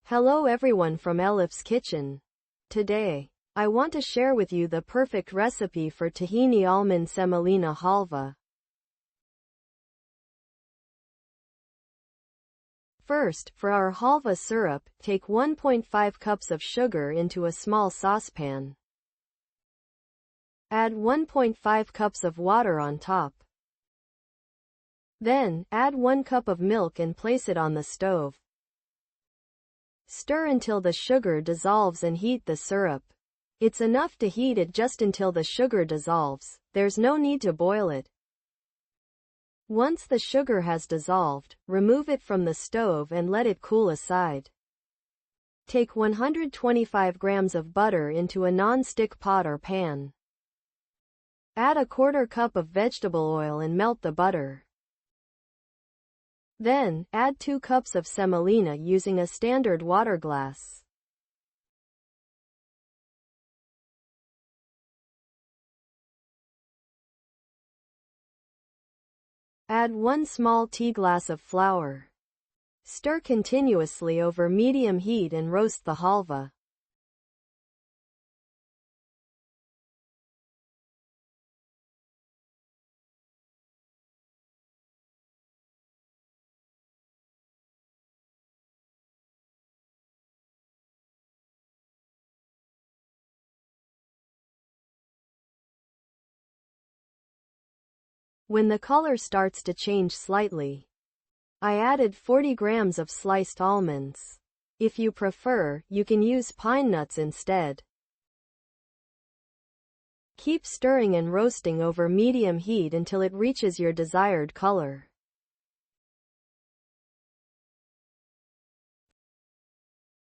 Hello everyone from Elif's Kitchen. Today, I want to share with you the perfect recipe for tahini almond semolina halva. First, for our halva syrup, take 1.5 cups of sugar into a small saucepan. Add 1.5 cups of water on top. Then, add 1 cup of milk and place it on the stove. Stir until the sugar dissolves and heat the syrup. It's enough to heat it just until the sugar dissolves. There's no need to boil it. Once the sugar has dissolved, remove it from the stove and let it cool aside. Take 125 grams of butter into a non-stick pot or pan. Add a quarter cup of vegetable oil and melt the butter. Then, add 2 cups of semolina using a standard water glass. Add 1 small tea glass of flour. Stir continuously over medium heat and roast the halva. When the color starts to change slightly, I added 40 grams of sliced almonds. If you prefer, you can use pine nuts instead. Keep stirring and roasting over medium heat until it reaches your desired color.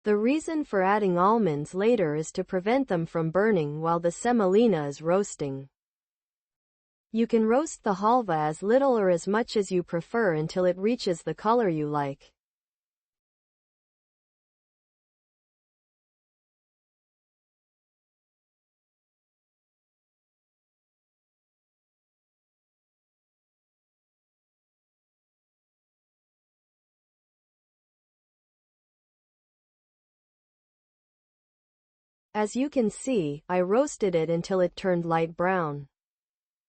The reason for adding almonds later is to prevent them from burning while the semolina is roasting. You can roast the halva as little or as much as you prefer until it reaches the color you like. As you can see, I roasted it until it turned light brown.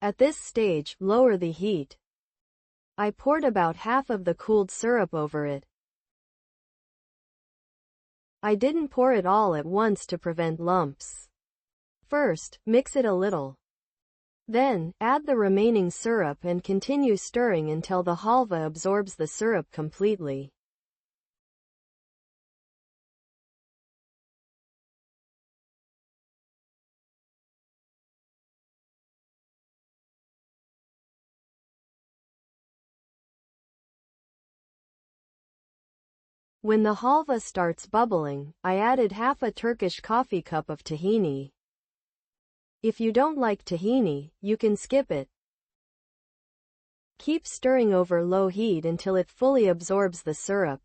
At this stage, lower the heat. I poured about half of the cooled syrup over it. I didn't pour it all at once to prevent lumps. First, mix it a little. Then, add the remaining syrup and continue stirring until the halva absorbs the syrup completely. When the halva starts bubbling, I added half a Turkish coffee cup of tahini. If you don't like tahini, you can skip it. Keep stirring over low heat until it fully absorbs the syrup.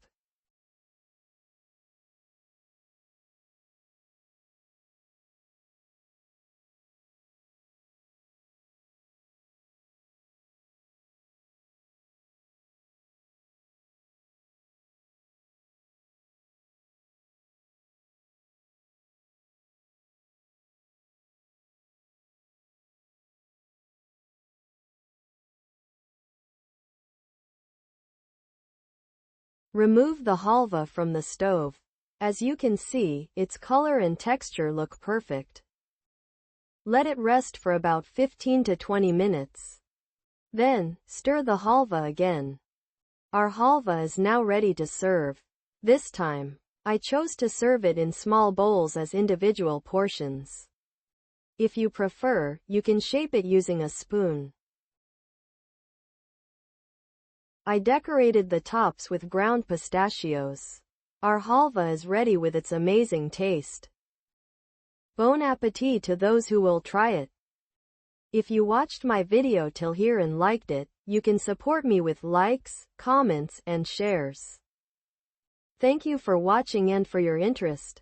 Remove the halva from the stove. As you can see, its color and texture look perfect. Let it rest for about 15 to 20 minutes. Then, stir the halva again. Our halva is now ready to serve. This time, I chose to serve it in small bowls as individual portions. If you prefer, you can shape it using a spoon. I decorated the tops with ground pistachios. Our halva is ready with its amazing taste. Bon appétit to those who will try it. If you watched my video till here and liked it, you can support me with likes, comments, and shares. Thank you for watching and for your interest.